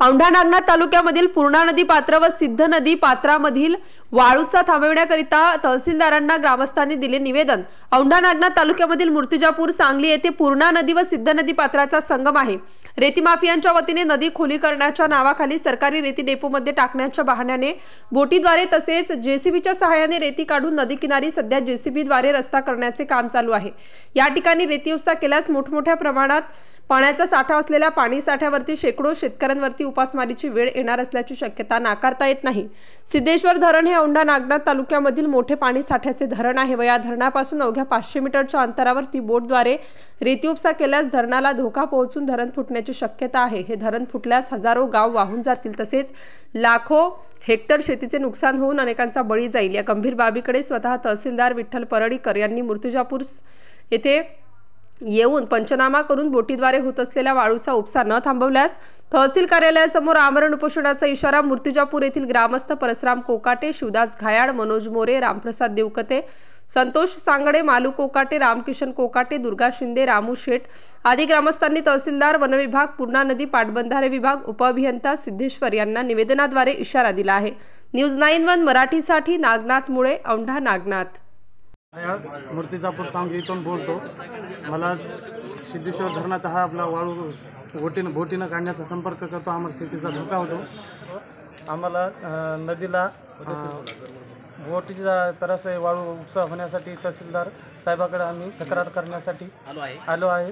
औंढा नागनाथ तालुक्यामधील पूर्णा नदी पात्र व सिद्ध नदी पात्रामधील वाळूचा थांबविण्याकरिता तहसीलदारांना ग्रामस्थांनी दिले निवेदन। औंढा नागनाथ तालुक्यामधील मूर्तिजापूर सांगली येथे पूर्णा नदी व सिद्ध नदी पात्राचा संगम आहे। रेती माफियांच्या वतीने नदी खोलीकरणाच्या नावाखाली सरकारी रेती डेपोमध्ये टाकण्याच्या बहाण्याने बोटीद्वारे तसेच जेसीबीच्या सहाय्याने रेती काढून नदी किनारी सध्या जेसीबीद्वारे रस्ता करण्याचे काम चालू आहे। या ठिकाणी रेती उपसा केल्यास मोठमोठ्या प्रमाणात पाण्याचा साठा असलेल्या पाणी साठ्यावरती शेकडो शेतकऱ्यांवरती उपासमारीची वेळ येणार असल्याची शक्यता नाकारता येत नाही। सिद्धेश्वर धरण हे औंढा नागनाथ तालुक्यामधील मोठे पाणी साठ्याचे धरण आहे व या धरणापासून अवघ्या 500 मीटरच्या अंतरावरती बोटद्वारे रेती उपसा केल्यास धरणाला धोका पोहोचून धरण फुटण्याची शक्यता आहे। हे धरण फुटल्यास हजारो गाव वाहून जातील तसेच लाखो हेक्टर शेतीचे नुकसान होऊन अनेकांचा बळी जाईल। या गंभीर बाबीकडे स्वतः तहसीलदार विठ्ठल परळीकर यांनी मूर्तिजापूर येथे येऊन पंचनामा करून बोटीद्वारे होत असलेल्या वाळूचा उपसा न थांबवल्यास तहसील कार्यालयासमोर आमरण उपोषणाचा इशारा मूर्तिजापूर येथील ग्रामस्थ परसराम कोकाटे, शिवदास घायाळ, मनोज मोरे, रामप्रसाद देवकते, संतोष सांगडे, मालू कोकाटे, रामकिशन कोकाटे, दुर्गा शिंदे, रामू शेठ आदी ग्रामस्थांनी तहसीलदार, वन विभाग, पूर्णा नदी पाटबंधारे विभाग, उपअभियंता सिद्धेश्वर यांना निवेदनाद्वारे इशारा दिला आहे। न्यूज 9-1 मराठीसाठी नागनाथ मुळे, औंढा नागनाथ। मूर्तिजापूर सांगली इथून बोलतो। मला सिद्धेश्वर धरणाचा हा आपला वाळू बोटीनं काढण्याचा संपर्क करतो। आम्हाला शेतीचा धोका होतो। आम्हाला नदीला बोटीचा त्रास आहे। वाळू उपसा होण्यासाठी तहसीलदार साहेबाकडे आम्ही तक्रार करण्यासाठी आलो आहे।